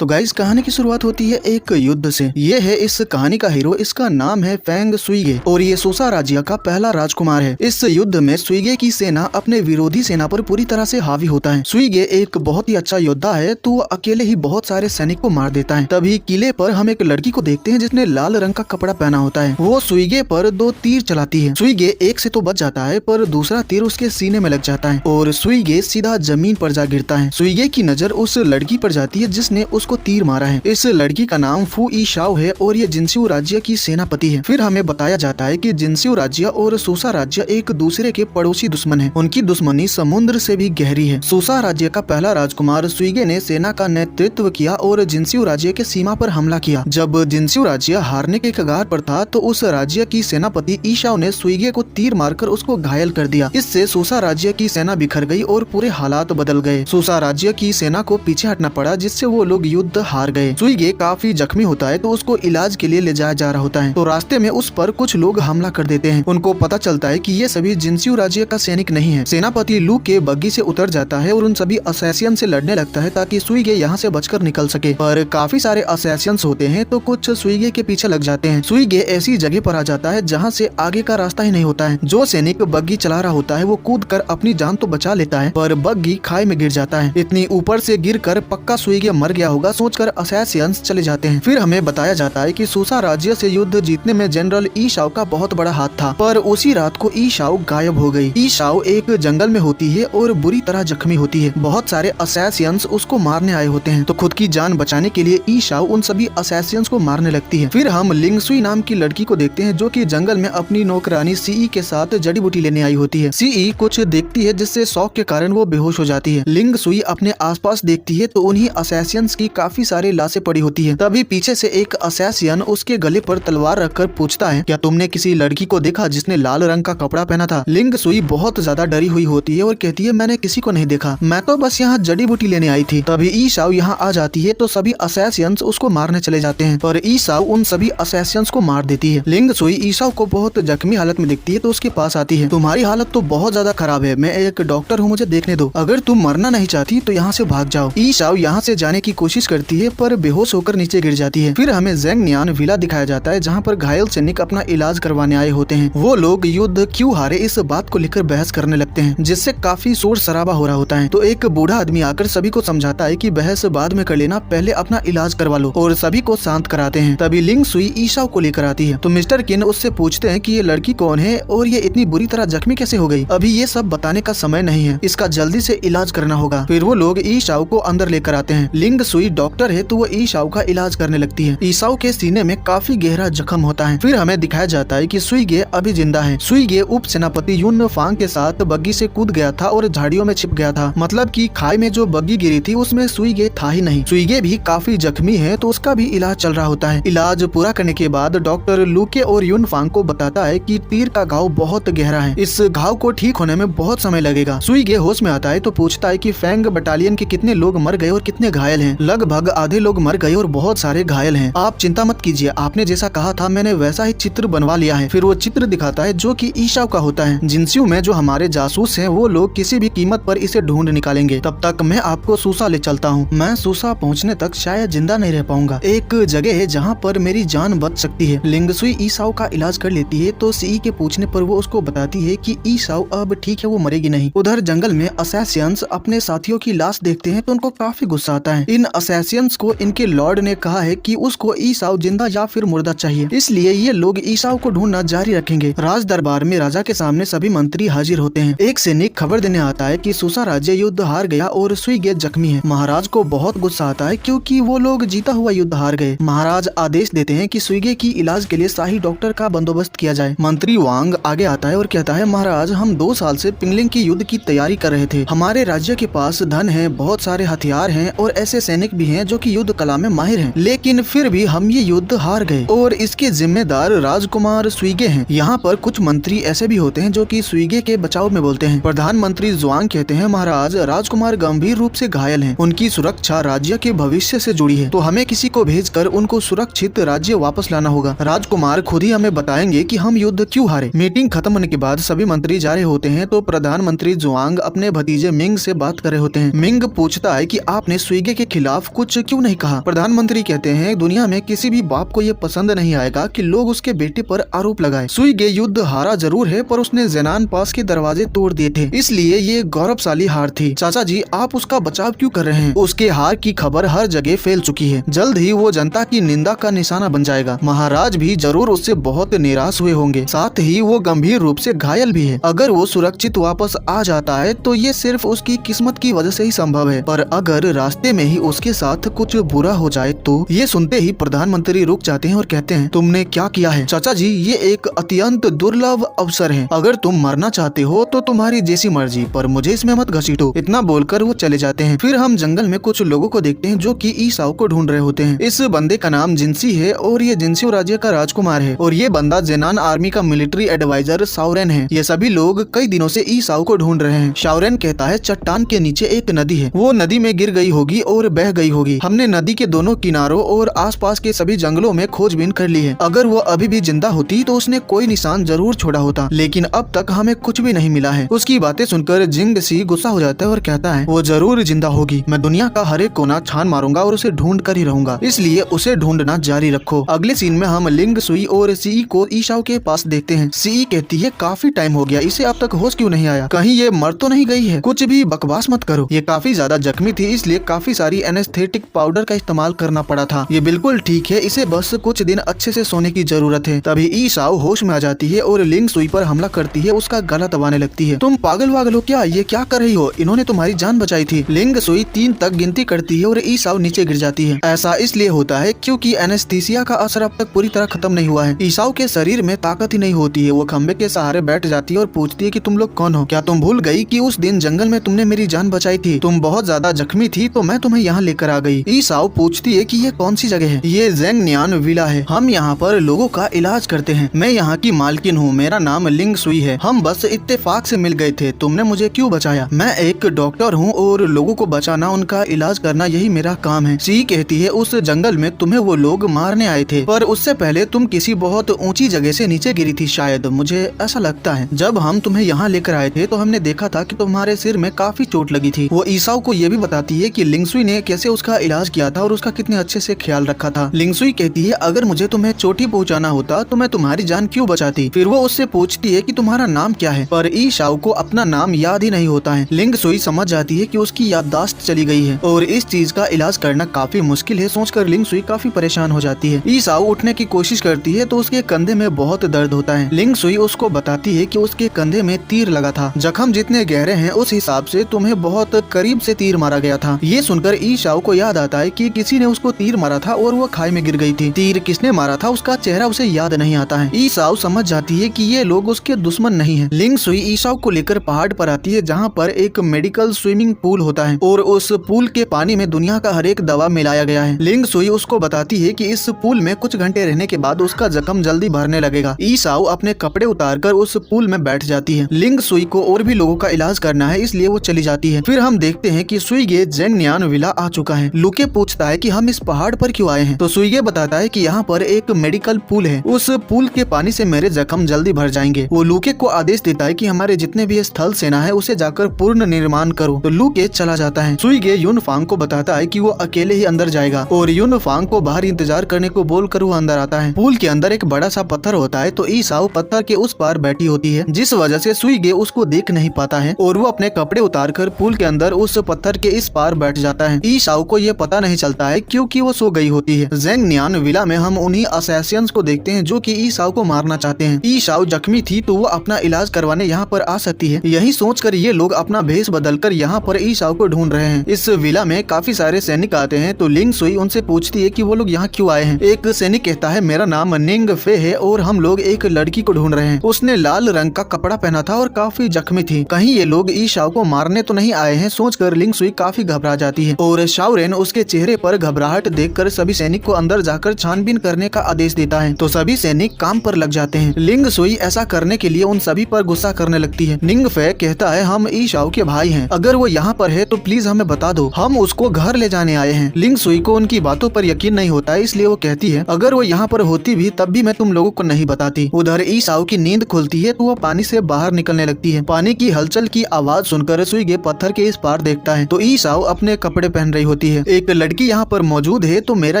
तो गाइस कहानी की शुरुआत होती है एक युद्ध से। ये है इस कहानी का हीरो, इसका नाम है फेंग शुइगे और ये सोसा राज्य का पहला राजकुमार है। इस युद्ध में शुइगे की सेना अपने विरोधी सेना पर पूरी तरह से हावी होता है। शुइगे एक बहुत ही अच्छा योद्धा है तो वो अकेले ही बहुत सारे सैनिक को मार देता है। तभी किले पर हम एक लड़की को देखते हैं जिसने लाल रंग का कपड़ा पहना होता है। वो शुइगे पर 2 तीर चलाती है। शुइगे एक से तो बच जाता है पर दूसरा तीर उसके सीने में लग जाता है और शुइगे सीधा जमीन पर जा गिरता है। शुइगे की नजर उस लड़की पर जाती है जिसने उसको तीर मारा है। इस लड़की का नाम फू ई शाओ है और ये जिनसियो राज्य की सेनापति है। फिर हमें बताया जाता है कि जिनसियो राज्य और सोसा राज्य एक दूसरे के पड़ोसी दुश्मन है। उनकी दुश्मनी समुद्र से भी गहरी है। सोसा राज्य का पहला राजकुमार शुइगे ने सेना का नेतृत्व किया और जिनसियो राज्य के सीमा पर हमला किया। जब जिनसियो राज्य हारने के कगार पर था तो उस राज्य की सेनापति ई शाओ ने शुइगे को तीर मारकर उसको घायल कर दिया। इससे सोसा राज्य की सेना बिखर गई और पूरे हालात बदल गए। सोसा राज्य की सेना को पीछे हटना पड़ा जिससे वो लोग युद्ध हार गए। शुइगे काफी जख्मी होता है तो उसको इलाज के लिए ले जाया जा रहा होता है तो रास्ते में उस पर कुछ लोग हमला कर देते हैं। उनको पता चलता है कि ये सभी जिनसियो राज्य का सैनिक नहीं है। सेनापति लू के बग्गी से उतर जाता है और उन सभी असैसियन से लड़ने लगता है ताकि शुइगे यहाँ से बचकर निकल सके। पर काफी सारे असैसियंस होते हैं तो कुछ शुइगे के पीछे लग जाते हैं। शुइगे ऐसी जगह पर आ जाता है जहाँ से आगे का रास्ता ही नहीं होता है। जो सैनिक बग्गी चला रहा होता है वो कूद कर अपनी जान तो बचा लेता है पर बग्गी खाई में गिर जाता है। इतनी ऊपर से गिरकर पक्का शुइगे मर गया होगा सोचकर असैसियंस चले जाते हैं। फिर हमें बताया जाता है कि सोसा राज्य से युद्ध जीतने में जनरल ई शाओ का बहुत बड़ा हाथ था पर उसी रात को ई शाओ गायब हो गई। ई शाओ एक जंगल में होती है और बुरी तरह जख्मी होती है। बहुत सारे असैसियंस उसको मारने आए होते हैं तो खुद की जान बचाने के लिए ई शाओ उन सभी असैसियंस को मारने लगती है। फिर हम लिंगसुई नाम की लड़की को देखते हैं जो कि जंगल में अपनी नौकरानी सीई के साथ जड़ी बूटी लेने आई होती है। सीई कुछ देखती है जिससे शौक के कारण वो बेहोश हो जाती है। लिंगसुई अपने आसपास देखती है तो उन्हीं असैसियंस की काफी सारी लाशें पड़ी होती है। तभी पीछे से एक असैसियन उसके गले पर तलवार रखकर पूछता है, क्या तुमने किसी लड़की को देखा जिसने लाल रंग का कपड़ा पहना था? लिंगसुई बहुत ज्यादा डरी हुई होती है और कहती है, मैंने किसी को नहीं देखा, मैं तो बस यहाँ जड़ी बूटी लेने आई थी। तभी ई शाओ यहाँ आ जाती है तो सभी असैसियंस उसको मारने चले जाते हैं पर ई शाओ उन सभी असैसियंस को मार देती है। लिंगसुई ई शाओ को बहुत जख्मी हालत में दिखती है तो उसके पास आती है। तुम्हारी हालत तो बहुत ज्यादा खराब है, मैं एक डॉक्टर हूँ, मुझे देखने दो, अगर तुम मरना नहीं चाहती तो यहाँ से भाग जाओ। ई शाओ यहाँ से जाने की कोशिश करती है पर बेहोश होकर नीचे गिर जाती है। फिर हमें ज़ेंग नियान विला दिखाया जाता है जहाँ पर घायल सैनिक अपना इलाज करवाने आए होते हैं। वो लोग युद्ध क्यों हारे इस बात को लेकर बहस करने लगते हैं जिससे काफी शोर शराबा हो रहा होता है। तो एक बूढ़ा आदमी आकर सभी को समझाता है कि बहस बाद में कर लेना, पहले अपना इलाज करवा लो और सभी को शांत कराते हैं। तभी लिंगसुई ई शाओ को लेकर आती है तो मिस्टर किन उससे पूछते हैं कि ये लड़की कौन है और ये इतनी बुरी तरह जख्मी कैसे हो गई। अभी ये सब बताने का समय नहीं है, इसका जल्दी से इलाज करना होगा। फिर वो लोग ई शाओ को अंदर लेकर आते हैं। लिंगसुई डॉक्टर है तो वो ई शाओ का इलाज करने लगती है। ई शाओ के सीने में काफी गहरा जख्म होता है। फिर हमें दिखाया जाता है कि शुइगे अभी जिंदा है। शुइगे उप सेनापति युन फांग के साथ बग्गी से कूद गया था और झाड़ियों में छिप गया था। मतलब कि खाई में जो बग्गी गिरी थी उसमें शुइगे था ही नहीं। शुइगे भी काफी जख्मी है तो उसका भी इलाज चल रहा होता है। इलाज पूरा करने के बाद डॉक्टर लूके और युन फांग को बताता है कि तीर का घाव बहुत गहरा है, इस घाव को ठीक होने में बहुत समय लगेगा। शुइगे होश में आता है तो पूछता है कि फेंग बटालियन के कितने लोग मर गए और कितने घायल हैं। लगभग आधे लोग मर गए और बहुत सारे घायल हैं। आप चिंता मत कीजिए, आपने जैसा कहा था मैंने वैसा ही चित्र बनवा लिया है। फिर वो चित्र दिखाता है जो कि ई शाओ का होता है। जिनसियो में जो हमारे जासूस हैं वो लोग किसी भी कीमत पर इसे ढूंढ निकालेंगे। तब तक मैं आपको सूसा ले चलता हूँ। मैं सूसा पहुँचने तक शायद जिंदा नहीं रह पाऊंगा। एक जगह है जहाँ पर मेरी जान बच सकती है। लिंगसुई ई शाओ का इलाज कर लेती है तो सीई के पूछने पर वो उसको बताती है कि ई शाओ अब ठीक है, वो मरेगी नहीं। उधर जंगल में असैसियंस अपने साथियों की लाश देखते हैं तो उनको काफी गुस्सा आता है। इन असैसियंस को इनके लॉर्ड ने कहा है कि उसको ई शाओ जिंदा या फिर मुर्दा चाहिए, इसलिए ये लोग ई शाओ को ढूंढना जारी रखेंगे। राज दरबार में राजा के सामने सभी मंत्री हाजिर होते हैं। एक सैनिक खबर देने आता है कि सोसा राज्य युद्ध हार गया और शुइगे जख्मी है। महाराज को बहुत गुस्सा आता है क्योंकि वो लोग जीता हुआ युद्ध हार गए। महाराज आदेश देते हैं कि शुइगे की इलाज के लिए शाही डॉक्टर का बंदोबस्त किया जाए। मंत्री वांग आगे आता है और कहता है, महाराज हम 2 साल से पिंगलिंग की युद्ध की तैयारी कर रहे थे। हमारे राज्य के पास धन है, बहुत सारे हथियार हैं और ऐसे सैनिक भी हैं जो कि युद्ध कला में माहिर हैं, लेकिन फिर भी हम ये युद्ध हार गए और इसके जिम्मेदार राजकुमार शुइगे हैं। यहाँ पर कुछ मंत्री ऐसे भी होते हैं जो कि शुइगे के बचाव में बोलते हैं। प्रधानमंत्री जुआंग कहते हैं, महाराज राजकुमार गंभीर रूप से घायल हैं, उनकी सुरक्षा राज्य के भविष्य से जुड़ी है, तो हमें किसी को भेजकर उनको सुरक्षित राज्य वापस लाना होगा। राजकुमार खुद ही हमें बताएंगे कि हम युद्ध क्यों हारे। मीटिंग खत्म होने के बाद सभी मंत्री जा रहे होते हैं तो प्रधानमंत्री जुआंग अपने भतीजे मिंग से बात कर रहे होते हैं। मिंग पूछता है कि आपने शुइगे के खिलाफ कुछ क्यों नहीं कहा? प्रधानमंत्री कहते हैं दुनिया में किसी भी बाप को ये पसंद नहीं आएगा कि लोग उसके बेटे पर आरोप लगाए। सुइगे युद्ध हारा जरूर है पर उसने ज़ेनान पास के दरवाजे तोड़ दिए थे, इसलिए ये गौरवशाली हार थी। चाचा जी, आप उसका बचाव क्यों कर रहे हैं? उसके हार की खबर हर जगह फैल चुकी है, जल्द ही वो जनता की निंदा का निशाना बन जाएगा। महाराज भी जरूर उससे बहुत निराश हुए होंगे, साथ ही वो गंभीर रूप से घायल भी है। अगर वो सुरक्षित वापस आ जाता है तो ये सिर्फ उसकी किस्मत की वजह से ही संभव है, पर अगर रास्ते में ही उसके साथ कुछ बुरा हो जाए तो। ये सुनते ही प्रधानमंत्री रुक जाते हैं और कहते हैं तुमने क्या किया है? चाचा जी, ये एक अत्यंत दुर्लभ अवसर है, अगर तुम मरना चाहते हो तो तुम्हारी जैसी मर्जी, पर मुझे इसमें मत घसीटो। इतना बोलकर वो चले जाते हैं। फिर हम जंगल में कुछ लोगों को देखते हैं जो कि ईसाओ को ढूंढ रहे होते हैं। इस बंदे का नाम जिनसी है और ये जिनसियो राज्य का राजकुमार है, और ये बंदा ज़ेनान आर्मी का मिलिट्री एडवाइजर शाओरेन है। ये सभी लोग कई दिनों से ईसाओ को ढूंढ रहे हैं। शाओरेन कहता है चट्टान के नीचे एक नदी है, वो नदी में गिर गई होगी और बह गई होगी। हमने नदी के दोनों किनारों और आसपास के सभी जंगलों में खोजबीन कर ली है। अगर वो अभी भी जिंदा होती तो उसने कोई निशान जरूर छोड़ा होता, लेकिन अब तक हमें कुछ भी नहीं मिला है। उसकी बातें सुनकर जिंगसी गुस्सा हो जाता है और कहता है वो जरूर जिंदा होगी, मैं दुनिया का हर एक कोना छान मारूंगा और उसे ढूंढ कर ही रहूंगा, इसलिए उसे ढूंढना जारी रखो। अगले सीन में हम लिंग सुई और सीई को ईसाओ के पास देखते हैं। सीई कहती है काफी टाइम हो गया, इसे अब तक होश क्यों नहीं आया? कहीं ये मर तो नहीं गई है? कुछ भी बकवास मत करो, ये काफी ज्यादा जख्मी थी, इसलिए काफी सारी एनेस्थेटिक पाउडर का इस्तेमाल करना पड़ा था। ये बिल्कुल ठीक है, इसे बस कुछ दिन अच्छे से सोने की जरूरत है। तभी ईसाओ होश में आ जाती है और लिंग सुई पर हमला करती है, उसका गला दबाने लगती है। तुम पागल वागल हो क्या? ये क्या कर रही हो? इन्होंने तुम्हारी जान बचाई थी। लिंग सुई 3 तक गिनती करती है और ईसाओ नीचे गिर जाती है। ऐसा इसलिए होता है क्योंकि एनेस्थीसिया का असर अब तक पूरी तरह खत्म नहीं हुआ है। ईसाओ के शरीर में ताकत ही नहीं होती है। वो खंबे के सहारे बैठ जाती है और पूछती है कि तुम लोग कौन हो? क्या तुम भूल गई कि उस दिन जंगल में तुमने मेरी जान बचाई थी? तुम बहुत ज्यादा जख्मी थी तो मैं तुम्हें यहाँ लेकर आ गई। ईसाओ पूछती है कि ये कौन सी जगह है? ये ज़ेंगनियान विला है, हम यहाँ पर लोगों का इलाज करते हैं। मैं यहाँ की मालकिन हूँ, मेरा नाम लिंग सुई है। हम बस इत्तेफाक से मिल गए थे, तुमने मुझे क्यों बचाया? मैं एक डॉक्टर हूँ और लोगों को बचाना, उनका इलाज करना यही मेरा काम है। सी कहती है उस जंगल में तुम्हें वो लोग मारने आए थे, पर उससे पहले तुम किसी बहुत ऊंची जगह से नीचे गिरी थी शायद, मुझे ऐसा लगता है। जब हम तुम्हें यहाँ लेकर आए थे तो हमने देखा था कि तुम्हारे सिर में काफी चोट लगी थी। वो ईसाओ को ये भी बताती है कि लिंगसुई ने कैसे उसका इलाज किया था और उसका कितने अच्छे से ख्याल रखा था। लिंगसुई कहती है अगर मुझे तुम्हें चोटी पहुँचाना होता तो मैं तुम्हारी जान क्यों बचाती? फिर वो उससे पूछती है कि तुम्हारा नाम क्या है, पर ईसाओ को अपना नाम याद ही नहीं होता है। लिंगसुई समझ जाती है कि उसकी याददाश्त चली गई है और इस चीज का इलाज करना काफी मुश्किल है। सोचकर लिंगसुई काफी परेशान हो जाती है। ईसाओ उठने की कोशिश करती है तो उसके कंधे में बहुत दर्द होता है। लिंगसुई उसको बताती है कि उसके कंधे में तीर लगा था, जख्म जितने गहरे हैं उस हिसाब से तुम्हें बहुत करीब से तीर मारा गया था। ये सुनकर ईसाओ को याद आता है कि किसी ने उसको तीर मारा था और वो खाई में गिर गई थी। तीर किसने मारा था उसका चेहरा उसे याद नहीं आता है। ईसाओ समझ जाती है कि ये लोग उसके दुश्मन नहीं है। लिंगसुई ईसाओ को लेकर पहाड़ पर आती है जहाँ पर एक मेडिकल स्विमिंग पूल होता है और उस पूल के पानी में दुनिया का हर एक दवा मिलाया गया है। लिंगसुई उसको बताती है कि इस पूल में कुछ घंटे रहने के बाद उसका जख्म जल्दी भरने लगेगा। ईसाओ अपने कपड़े उतारकर उस पूल में बैठ जाती है। लिंगसुई को और भी लोगों का इलाज करना है, इसलिए वो चली जाती है। फिर हम देखते हैं कि सुइगे ज़ेंगनियान विला आ चुका है। लुके पूछता है कि हम इस पहाड़ पर क्यों आए हैं, तो सुइगे बताता है कि यहाँ पर एक मेडिकल पूल है, उस पूल के पानी से मेरे जख्म जल्दी भर जाएंगे। वो लुके को आदेश देता है कि हमारे जितने भी स्थल सेना है उसे जाकर पूर्ण निर्माण करो, तो लुके चला जाता है। सुइगे युनफांग को बताता है कि वो अकेले ही अंदर जाएगा और युनफांग को बाहर इंतजार करने को बोलकर वो अंदर आता है। पूल के अंदर एक बड़ा सा पत्थर होता है, तो ईसाओ पत्थर के उस पार बैठी होती है, जिस वजह से सुइगे उसको देख नहीं पाता है और वो अपने कपड़े उतारकर पूल के अंदर उस पत्थर के इस पार बैठ जाता है। ईसाओ को ये पता नहीं चलता है क्योंकि वो सो गई होती है। ज़ेंगनियान विला में हम उन्हीं असैसियंस को देखते हैं जो कि ईसाओ को मारना चाहते हैं। ईसाओ जख्मी थी तो वो अपना इलाज करवाने यहाँ पर आ सकती है। यही सोचकर ये लोग अपना भेष बदलकर यहाँ पर ईसाओ को ढूंढ रहे हैं। इस विला में काफी सारे सैनिक आते हैं, तो लिंगसुई उनसे पूछती है कि वो लोग यहाँ क्यों आए हैं। एक सैनिक कहता है मेरा नाम निंग फे है और हम लोग एक लड़की को ढूंढ रहे हैं। उसने लाल रंग का कपड़ा पहना था और काफी जख्मी थी, कहीं ये लोग ईसाओ को मारने तो नहीं आए हैं। सोचकर लिंगसुई काफी घबरा जाती है और शाओरेन उसके चेहरे पर घबराहट देखकर सभी सैनिक को अंदर जाकर छानबीन करने का आदेश देता है, तो सभी सैनिक काम पर लग जाते हैं। लिंगसुई ऐसा करने के लिए उन सभी पर गुस्सा करने लगती है। निंग फे कहता है हम ईसाओ के भाई हैं, अगर वो यहाँ पर है तो प्लीज हमें बता दो, हम उसको घर ले जाने आए हैं। लिंगसुई को उनकी बातों पर यकीन नहीं होता है, इसलिए वो कहती है अगर वो यहाँ पर होती भी तब भी मैं तुम लोगों को नहीं बताती। उधर ईसाओ की नींद खुलती है तो वो पानी से बाहर निकलने लगती है। पानी की हलचल की आवाज सुनकर सुइगे पत्थर के इस पार देखता है, तो ईसाओ अपने कपड़े पहन रही होती है। एक लड़की यहाँ पर मौजूद है तो मेरा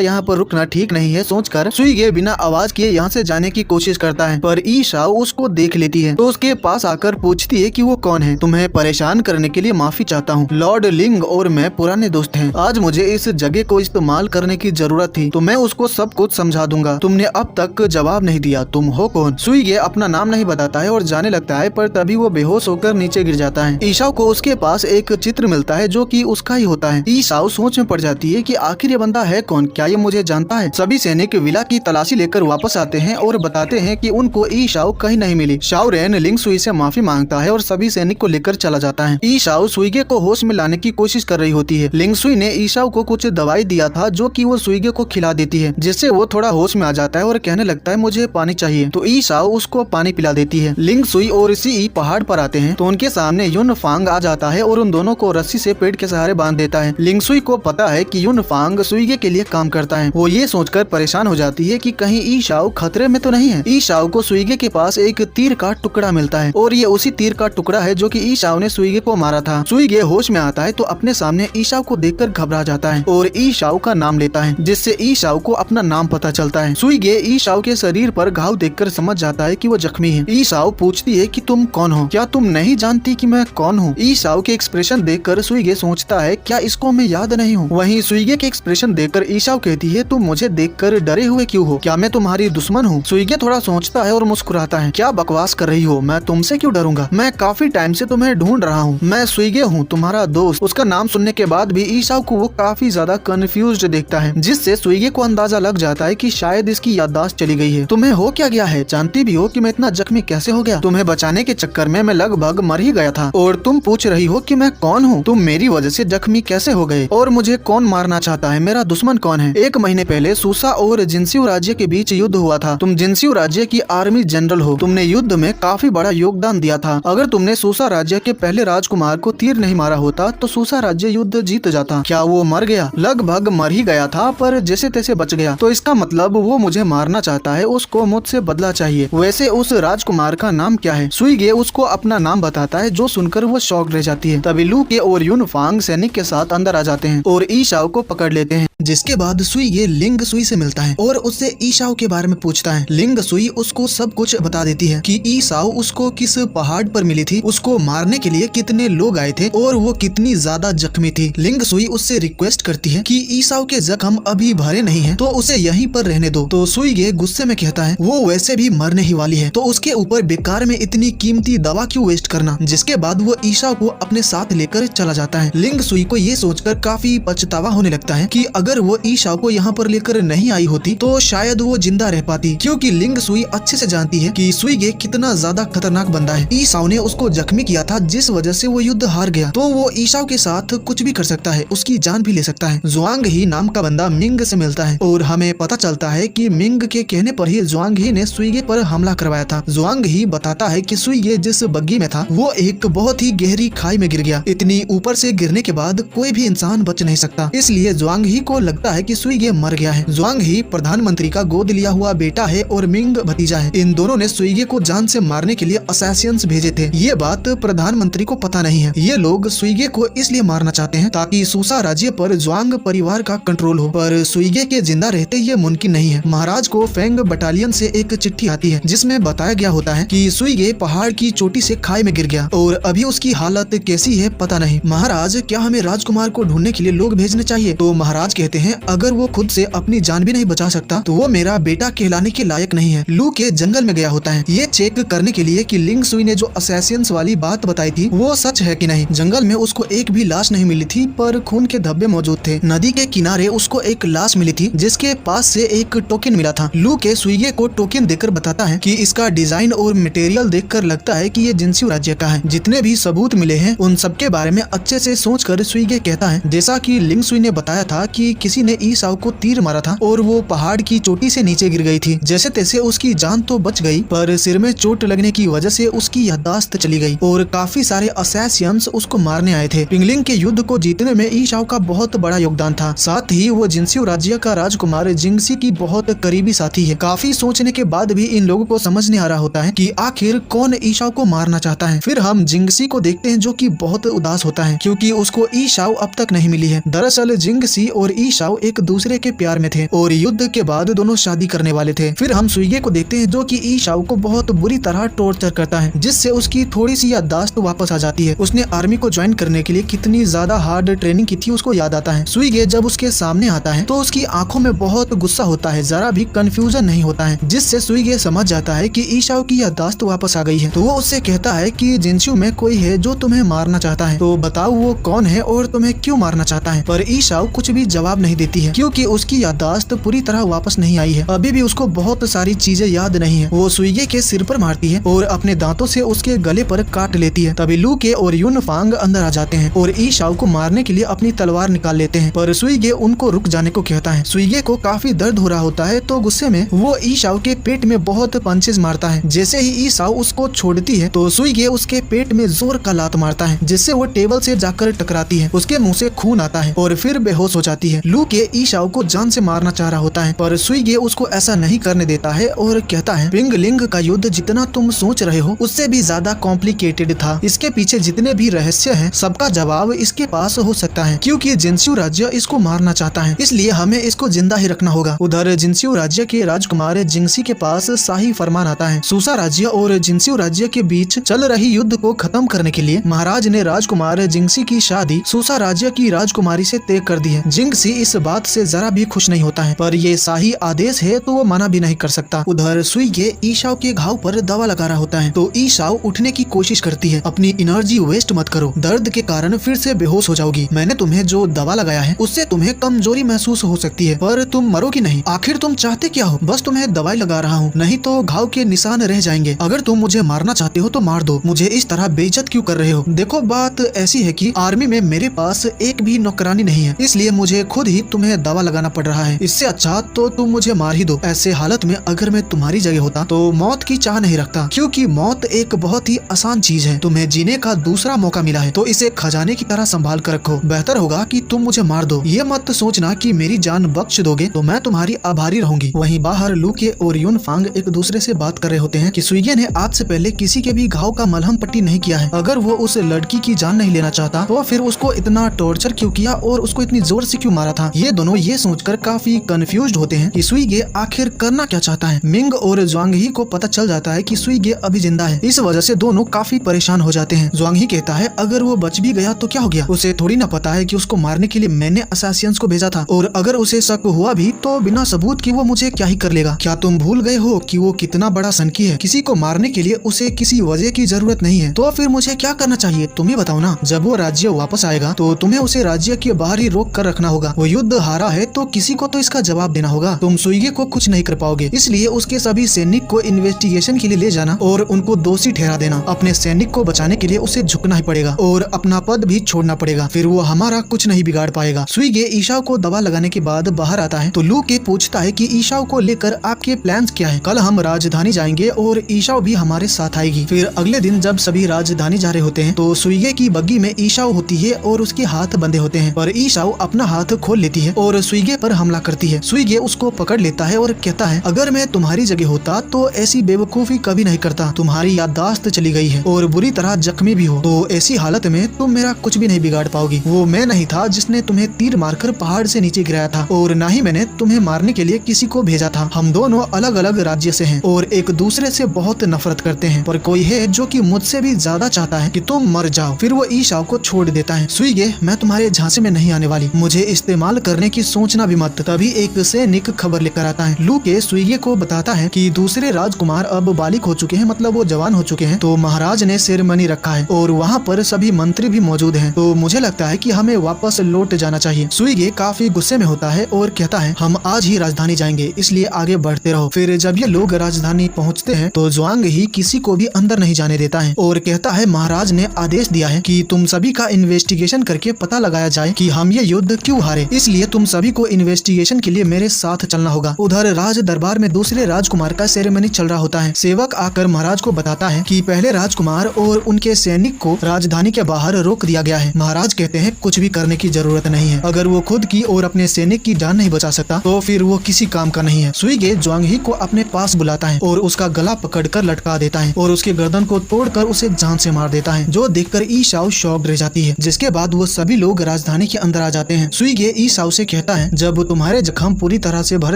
यहाँ पर रुकना ठीक नहीं है सोचकर सुइगे बिना आवाज किए यहाँ से जाने की कोशिश करता है, पर ई शाओ उसको देख लेती है तो उसके पास आकर पूछती है कि वो कौन है। तुम्हें परेशान करने के लिए माफी चाहता हूँ। लॉर्ड लिंग और मैं पुराने दोस्त हैं। आज मुझे इस जगह को इस्तेमाल करने की जरूरत थी तो मैं उसको सब कुछ समझा दूंगा। तुमने अब तक जवाब नहीं दिया, तुम हो कौन? सुइगे अपना नाम नहीं बताता है और जाने लगता है, पर तभी वो बेहोश होकर नीचे गिर जाता है। ई शाओ को उसके पास एक चित्र मिलता है जो कि उसका ही होता है। ई शाओ सोच में पड़ जाती है कि आखिर ये बंदा है कौन, क्या ये मुझे जानता है? सभी सैनिक विला की तलाशी लेकर वापस आते हैं और बताते हैं कि उनको ई शाओ कहीं नहीं मिली। शाओ रेन लिंग सुई से माफी मांगता है और सभी सैनिक को लेकर चला जाता है। ई शाओ सुइगे को होश में लाने की कोशिश कर रही होती है। लिंग सुई ने ई शाओ को कुछ दवाई दिया था जो कि वो सुइगे को खिला देती है, जिससे वो थोड़ा होश में आ जाता है और कहने लगता है मुझे पानी चाहिए, तो ई शाओ उसको पानी पिला देती है। लिंग सुई और सी पहाड़ पर आते हैं तो उनके सामने युन फांग आ जाता है और उन दोनों को रस्सी से पेड़ के सहारे बांध देता है। लिंग सुई को पता है कि युन फांग सुइगे के लिए काम करता है। वो ये सोचकर परेशान हो जाती है कि कहीं ई शाओ खतरे में तो नहीं है। ई शाओ को सुइगे के पास एक तीर का टुकड़ा मिलता है और ये उसी तीर का टुकड़ा है जो कि ई शाओ ने सुइगे को मारा था। सुइगे होश में आता है तो अपने सामने ई शाओ को देखकर घबरा जाता है और ई शाओ का नाम लेता है, जिससे ई शाओ को अपना नाम पता चलता है। सुइगे ई शाओ के शरीर पर घाव देखकर समझ जाता है कि वो जख्मी है। ई शाओ पूछती है कि तुम कौन हो? क्या तुम नहीं जानती कि मैं कौन हूँ? ई शाओ के एक्सप्रेशन देखकर सुइगे सोचता है क्या इसको मैं याद नहीं हूँ? वहीं सुइगे के एक्सप्रेशन देखकर ई शाओ कहती है तुम मुझे देखकर डरे हुए क्यों हो? क्या मैं तुम्हारी दुश्मन हूँ? सुइगे थोड़ा सोचता है और मुस्कुराता है, क्या बकवास कर रही हो, मैं तुमसे क्यों डरूंगा? मैं काफी टाइम से तुम्हें ढूंढ रहा हूँ। मैं सुइगे हूँ, तुम्हारा दोस्त। उसका नाम सुनने के बाद भी ई शाओ को वो काफी ज्यादा कंफ्यूज्ड देखता है, जिससे सुइगे को अंदाजा लग जाता है कि शायद इसकी याददाश्त चली गई है। तुम्हें हो क्या गया है? जानती भी हो कि मैं इतना जख्मी कैसे हो गया? तुम्हें बचाने के चक्कर में मैं लगभग मर ही गया था और तुम पूछ रही हो कि मैं कौन हूँ? तुम मेरी वजह से जख्मी कैसे हो गए और मुझे कौन मारना चाहता है? मेरा दुश्मन कौन है? 1 महीने पहले सूसा और जिनसियो राज्य के बीच युद्ध हुआ था। तुम जिनसियो राज्य की आर्मी जनरल हो। तुमने युद्ध में काफी बड़ा योगदान दिया था। अगर तुमने सूसा राज्य के पहले राजकुमार को तीर नहीं मारा होता तो सूसा राज्य युद्ध जीत जाता। क्या वो मर गया? लगभग मर ही गया था, पर जैसे तैसे बच गया। तो इसका मतलब वो मुझे मारना चाहता है, उसको मुझसे बदला चाहिए। वैसे उस राजकुमार का नाम क्या है? सुइगे उसको अपना नाम बताता है, जो सुनकर वो शॉक रह जाती है। तभी लू के और युन फांग सैनिक के साथ अंदर आ जाते हैं और ई शाओ को पकड़ लेते हैं। जिसके बाद सुइगे लिंग सुई से मिलता है और उससे ई शाओ के बारे में पूछता है। लिंग सुई उसको सब कुछ बता देती है कि ई शाओ उसको किस पहाड़ पर मिली थी, उसको मारने के लिए कितने लोग आए थे और वो कितनी ज्यादा जख्मी थी। लिंग सुई उससे रिक्वेस्ट करती है कि ई शाओ के जख्म अभी भरे नहीं हैं, तो उसे यहीं पर रहने दो। तो सुइगे गुस्से में कहता है वो वैसे भी मरने ही वाली है, तो उसके ऊपर बेकार में इतनी कीमती दवा क्यों वेस्ट करना। जिसके बाद वो ई शाओ को अपने साथ लेकर चला जाता है। लिंग सुई को ये सोचकर काफी पछतावा होने लगता है कि अगर वो ई शाओ को यहाँ पर लेकर नहीं आई होती तो शायद वो जिंदा रह पाती, क्योंकि लिंग सुई अच्छे से जानती है कि सुइगे कितना ज्यादा खतरनाक बंदा है। ई शाओ ने उसको जख्मी किया था, जिस वजह से वो युद्ध हार गया, तो वो ई शाओ के साथ कुछ भी कर सकता है, उसकी जान भी ले सकता है। जुआंग ही नाम का बंदा मिंग से मिलता है और हमें पता चलता है कि मिंग के कहने पर ही जुआंग ही ने सुइगे पर हमला करवाया था। जुआंग ही बताता है कि सुइगे जिस बग्गी में था वो एक बहुत ही गहरी खाई में गिर गया। इतनी ऊपर से गिरने के बाद कोई भी इंसान बच नहीं सकता, इसलिए जुआंग ही को लगता है कि सुइगे मर गया है। जुआंग ही प्रधानमंत्री का गोद लिया हुआ बेटा है और मिंग भतीजा है। इन दोनों ने सुइगे को जान से मारने के लिए असैसियंस भेजे थे। ये बात प्रधानमंत्री को पता नहीं है। ये लोग सुइगे को इसलिए मारना चाहते हैं ताकि सूसा राज्य पर जुआंग परिवार का कंट्रोल हो, पर सुइगे के जिंदा रहते ये मुमकिन नहीं है। महाराज को फेंग बटालियन से एक चिट्ठी आती है जिसमें बताया गया होता है कि सुइगे पहाड़ की चोटी से खाई में गिर गया और अभी उसकी हालत कैसी है पता नहीं। महाराज क्या हमें राजकुमार को ढूंढने के लिए लोग भेजने चाहिए? तो महाराज कहते हैं अगर वो खुद से अपनी जान भी नहीं बचा सकता तो वो मेरा बेटा कहलाने के लायक नहीं है। लू के जंगल में गया होता है ये चेक करने के लिए कि लिंग सुई ने जो असैसियंस वाली बात बताई थी वो सच है कि नहीं। जंगल में उसको एक भी लाश नहीं मिली थी, पर खून के धब्बे मौजूद थे। नदी के किनारे उसको एक लाश मिली थी जिसके पास से एक टोकन मिला था। लू के सुइगे को टोकन देकर बताता है कि इसका डिजाइन और मटेरियल देखकर लगता है कि ये जिनसियो राज्य का है। जितने भी सबूत मिले हैं उन सबके बारे में अच्छे से सोचकर सुइगे कहता है जैसा कि लिंग सुई ने बताया था कि किसी ने ई शाओ को तीर मारा था और वो पहाड़ की चोटी से नीचे गिर गई थी। जैसे तैसे उसकी जान तो बच गई, पर सिर में चोट लगने की वजह से उसकी याददाश्त चली गई और काफी सारे असैसियंस उसको मारने आए थे। पिंगलिंग के युद्ध को जीतने में ई शाओ का बहुत बड़ा योगदान था। साथ ही वो जिनसियो राज्य का राजकुमार जिंगसी की बहुत करीबी साथी है। काफी सोचने के बाद भी इन लोगों को समझ नहीं आ रहा होता है कि आखिर कौन ई शाओ को मारना चाहता है। फिर हम जिंगसी को देखते हैं जो कि बहुत उदास होता है क्योंकि उसको ई शाओ अब तक नहीं मिली है। दरअसल जिंगसी और ई शाओ एक दूसरे के प्यार में थे और युद्ध के बाद दोनों शादी करने वाले थे। फिर हम सुइगे को देखते हैं जो कि ई शाओ को बहुत बुरी तरह टॉर्चर करता है, जिससे उसकी थोड़ी सी याददाश्त वापस आ जाती है। उसने आर्मी को ज्वाइन करने के लिए कितनी ज्यादा हार्ड ट्रेनिंग की थी उसको याद आता है। सुइगे जब उसके सामने आता है तो उसकी आंखों में बहुत गुस्सा होता है, जरा भी कंफ्यूजन नहीं होता है, जिससे सुइगे समझ जाता है कि ई शाओ की याददाश्त वापस आ गई है। तो वो उससे कहता है कि जिनसियो में कोई है जो तुम्हें मारना चाहता है, तो बताओ वो कौन है और तुम्हें क्यों मारना चाहता है। पर ई शाओ कुछ भी जवाब नहीं देती है क्योंकि उसकी याददाश्त पूरी तरह वापस नहीं आई है। अभी भी उसको बहुत सारी चीजें याद नहीं है। वो सुइगे के सिर पर मारती है और अपने दांतों से उसके गले पर काट लेती है। तभी लू के और यून फांग अंदर आ जाते हैं और ई शाओ को मारने के लिए अपनी तलवार निकाल लेते हैं, पर सुइगे उनको रुक जाने को कहता है। सुइगे को काफी दर्द हो रहा होता है तो गुस्से में वो ई शाओ के पेट में बहुत पंचेस मारता है। जैसे ही ई शाओ उसको छोड़ती है तो सुइगे उसके पेट में जोर का लात मारता है, जिससे वो टेबल से जाकर टकराती है। उसके मुंह से खून आता है और फिर बेहोश हो जाती है। लू के ई शाओ को जान से मारना चाह रहा होता है, पर सुइगे उसको ऐसा नहीं करने देता है और कहता है पिंगलिंग का युद्ध जितना तुम सोच रहे हो उससे भी ज्यादा कॉम्प्लिकेटेड था। इसके पीछे जितने भी रहस्य हैं सबका जवाब इसके पास हो सकता है, क्योंकि जिनसियो राज्य इसको मारना चाहता है, इसलिए हमें इसको जिंदा ही रखना होगा। उधर जिनसियो राज्य के राजकुमार जिंगसी के पास शाही फरमान आता है। सूसा राज्य और जिनसियो राज्य के बीच चल रही युद्ध को खत्म करने के लिए महाराज ने राजकुमार जिंगसी की शादी सूसा राज्य की राजकुमारी से तय कर दी है। जिंगसी इस बात से जरा भी खुश नहीं होता है, पर ये शाही आदेश है तो वो मना भी नहीं कर सकता। उधर सुइगे ई शाओ के घाव पर दवा लगा रहा होता है तो ई शाओ उठने की कोशिश करती है। अपनी एनर्जी वेस्ट मत करो, दर्द के कारण फिर से बेहोश हो जाओगी। मैंने तुम्हें जो दवा लगाया है उससे तुम्हें कमजोरी महसूस हो सकती है, पर तुम मरोगी नहीं। आखिर तुम चाहते क्या हो? बस तुम्हें दवाई लगा रहा हूँ, नहीं तो घाव के निशान रह जाएंगे। अगर तुम मुझे मारना चाहते हो तो मार दो, मुझे इस तरह बेइज्जत क्यों कर रहे हो? देखो बात ऐसी है कि आर्मी में मेरे पास एक भी नौकरानी नहीं है, इसलिए मुझे खुद ही तुम्हें दवा लगाना पड़ रहा है। इससे अच्छा तो तुम मुझे मार ही दो। ऐसे हालत में अगर मैं तुम्हारी जगह होता तो मौत की चाह नहीं रखता, क्योंकि मौत एक बहुत ही आसान चीज है। तुम्हें जीने का दूसरा मौका मिला है तो इसे खजाने की तरह संभाल कर रखो। बेहतर होगा कि तुम मुझे मार दो। ये मत सोचना कि मेरी जान बख्श दोगे तो मैं तुम्हारी आभारी रहूंगी। वहीं बाहर लू के और यून फांग एक दूसरे से बात कर रहे होते हैं कि सुइगे ने आज से पहले किसी के भी घाव का मलहम पट्टी नहीं किया है। अगर वो उस लड़की की जान नहीं लेना चाहता तो फिर उसको इतना टॉर्चर क्यों किया और उसको इतनी जोर से क्यों मारा था। ये दोनों ये सोचकर काफी कंफ्यूज्ड होते हैं कि सुइगे आखिर करना क्या चाहता है। मिंग और ज्वांगही को पता चल जाता है कि सुइगे अभी जिंदा है, इस वजह से दोनों काफी परेशान हो जाते हैं। ज्वांगही कहता है अगर वो बच भी गया तो क्या हो गया, उसे थोड़ी ना पता है कि उसको मारने के लिए मैंने असैसियंस को भेजा था, और अगर उसे शक हुआ भी तो बिना सबूत कि वो मुझे क्या ही कर लेगा। क्या तुम भूल गए हो कि वो कितना बड़ा सनकी है? किसी को मारने के लिए उसे किसी वजह की जरूरत नहीं है। तो फिर मुझे क्या करना चाहिए तुम ही बताओ ना। जब वो राज्य वापस आएगा तो तुम्हें उसे राज्य के बाहर ही रोक कर रखना होगा। वो युद्ध हारा है तो किसी को तो इसका जवाब देना होगा। तुम सुइगे को कुछ नहीं कर पाओगे, इसलिए उसके सभी सैनिक को इन्वेस्टिगेशन के लिए ले जाना और उनको दोषी ठहरा देना। अपने सैनिक को बचाने के लिए उसे झुकना ही पड़ेगा और अपना पद भी छोड़ना पड़ेगा, फिर वो हमारा कुछ नहीं बिगाड़ पाएगा। सुइगे ई शाओ को दवा लगाने के बाद बाहर आता है तो लू के पूछता है कि ई शाओ को लेकर आपके प्लान्स क्या है? कल हम राजधानी जाएंगे और ई शाओ भी हमारे साथ आएगी। फिर अगले दिन जब सभी राजधानी जा रहे होते हैं तो सुइगे की बग्गी में ई शाओ होती है और उसके हाथ बंधे होते हैं, पर ई शाओ अपना हाथ खोल लेती है और सुइगे पर हमला करती है। सुइगे उसको पकड़ लेता है और कहता है अगर मैं तुम्हारी जगह होता तो ऐसी बेवकूफी कभी नहीं करता। तुम्हारी याददाश्त चली गई है और बुरी तरह जख्मी भी हो, तो ऐसी हालत में तुम मेरा कुछ भी नहीं बिगाड़ पाओगी। वो मैं नहीं था जिसने तुम्हें तीर मारकर पहाड़ से नीचे गिराया था, और न ही मैंने तुम्हें मारने के लिए किसी को भेजा था। हम दोनों अलग अलग राज्य से हैं और एक दूसरे से बहुत नफरत करते हैं, पर कोई है जो कि मुझसे भी ज्यादा चाहता है कि तुम मर जाओ। फिर वो ई शाओ को छोड़ देता है। सुइगे मैं तुम्हारे झांसे में नहीं आने वाली, मुझे इस्तेमाल करने की सोचना भी मत। तभी एक सैनिक खबर लेकर आता है। लू के सुइगे को बताता है कि दूसरे राजकुमार अब बालिग हो चुके हैं, मतलब वो जवान हो चुके हैं, तो महाराज ने सेरेमनी रखा है और वहाँ पर सभी मंत्री भी मौजूद हैं, तो मुझे लगता है कि हमें वापस लौट जाना चाहिए। सुइगे काफी गुस्से में होता है और कहता है हम आज ही राजधानी जाएंगे, इसलिए आगे बढ़ते रहो। फिर जब ये लोग राजधानी पहुँचते हैं तो ज्वांग ही किसी को भी अंदर नहीं जाने देता है और कहता है महाराज ने आदेश दिया है कि तुम सभी का इन्वेस्टिगेशन करके पता लगाया जाए कि हम ये युद्ध क्यों हारे मारे, इसलिए तुम सभी को इन्वेस्टिगेशन के लिए मेरे साथ चलना होगा। उधर राज दरबार में दूसरे राजकुमार का सेरेमनी चल रहा होता है। सेवक आकर महाराज को बताता है कि पहले राजकुमार और उनके सैनिक को राजधानी के बाहर रोक दिया गया है। महाराज कहते हैं कुछ भी करने की जरूरत नहीं है, अगर वो खुद की और अपने सैनिक की जान नहीं बचा सकता तो फिर वो किसी काम का नहीं है। सुइगे ज्वांगही को अपने पास बुलाता है और उसका गला पकड़कर लटका देता है और उसके गर्दन को तोड़कर उसे जान से मार देता है, जो देखकर ई शाओ शॉक्ड रह जाती है। जिसके बाद वो सभी लोग राजधानी के अंदर आ जाते हैं। सुइगे ई शाओ से कहता है जब तुम्हारे जख्म पूरी तरह से भर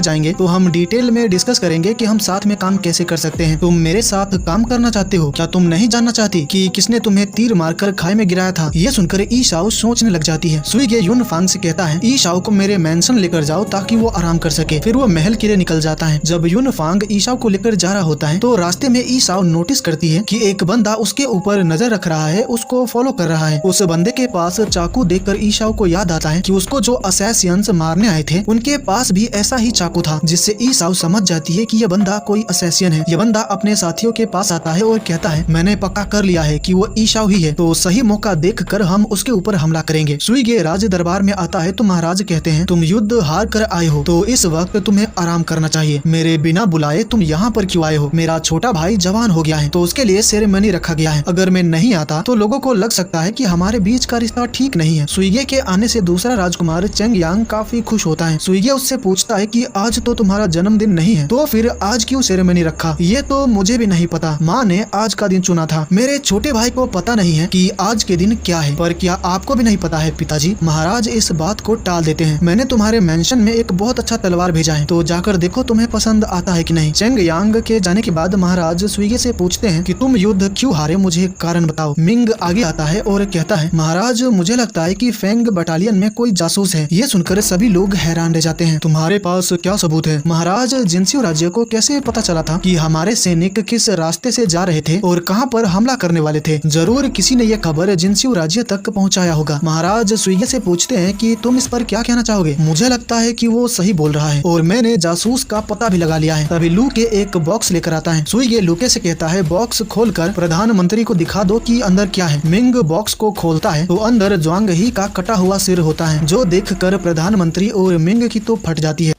जाएंगे तो हम डिटेल में डिस्कस करेंगे कि हम साथ में काम कैसे कर सकते हैं। तुम मेरे साथ काम करना चाहते हो? क्या तुम नहीं जानना चाहती कि किसने तुम्हें तीर मारकर खाई में गिराया था? ये सुनकर ई शाओ सोचने लग जाती है। सुइगे युन फांग से कहता है ई शाओ को मेरे मेंशन लेकर जाओ ताकि वो आराम कर सके। फिर वो महल के लिए निकल जाता है। जब युन फांग ई शाओ को लेकर जा रहा होता है तो रास्ते में ई शाओ नोटिस करती है कि एक बंदा उसके ऊपर नजर रख रहा है, उसको फॉलो कर रहा है। उस बंदे के पास चाकू देखकर ई शाओ को याद आता है कि उसको जो असैसियंस मारने आए थे उनके पास भी ऐसा ही चाकू था, जिससे ई शाओ समझ जाती है कि यह बंदा कोई असैसियन है। यह बंदा अपने साथियों के पास आता है और कहता है मैंने पक्का कर लिया है कि वो ई शाओ ही है, तो सही मौका देखकर हम उसके ऊपर हमला करेंगे। सुइगे राज दरबार में आता है तो महाराज कहते हैं तुम युद्ध हार कर आए हो तो इस वक्त तुम्हें आराम करना चाहिए। मेरे बिना बुलाए तुम यहाँ पर क्यों आए हो? मेरा छोटा भाई जवान हो गया है तो उसके लिए सेरेमनी रखा गया है। अगर मैं नहीं आता तो लोगों को लग सकता है कि हमारे बीच का रिश्ता ठीक नहीं है। सुइगे के आने से दूसरा राजकुमार चेंग यांग काफी खुश होता है। सुइगे उससे पूछता है कि आज तो तुम्हारा जन्मदिन नहीं है तो फिर आज क्यों सेरेमनी रखा? ये तो मुझे भी नहीं पता, माँ ने आज का दिन चुना था। मेरे छोटे भाई को पता नहीं है कि आज के दिन क्या है। पर क्या आपको भी नहीं पता है पिताजी? महाराज इस बात को टाल देते हैं। मैंने तुम्हारे मेंशन में एक बहुत अच्छा तलवार भेजा है, तो जाकर देखो तुम्हें पसंद आता है कि नहीं। चेंग यांग के जाने के बाद महाराज सुइगे से पूछते हैं कि तुम युद्ध क्यों हारे, मुझे कारण बताओ। मिंग आगे आता है और कहता है महाराज मुझे लगता है कि फेंग बटालियन में कोई जासूस है। ये सुनकर सभी लोग हैरान रह जाते हैं। तुम्हारे पास क्या सबूत है? महाराज जिनसियो राज्य को कैसे पता चला था कि हमारे सैनिक किस रास्ते से जा रहे थे और कहां पर हमला करने वाले थे? जरूर किसी ने यह खबर जिनसियो राज्य तक पहुंचाया होगा। महाराज सुइगे से पूछते हैं कि तुम इस पर क्या कहना चाहोगे? मुझे लगता है कि वो सही बोल रहा है और मैंने जासूस का पता भी लगा लिया है। तभी लू के एक बॉक्स लेकर आता है। सुइगे लूके से कहता है बॉक्स खोलकर प्रधानमंत्री को दिखा दो कि अंदर क्या है। मिंग बॉक्स को खोलता है तो अंदर ज्वांगही का कटा हुआ सिर होता है, जो देखकर प्रधानमंत्री और मिंग की तो फट जाती है।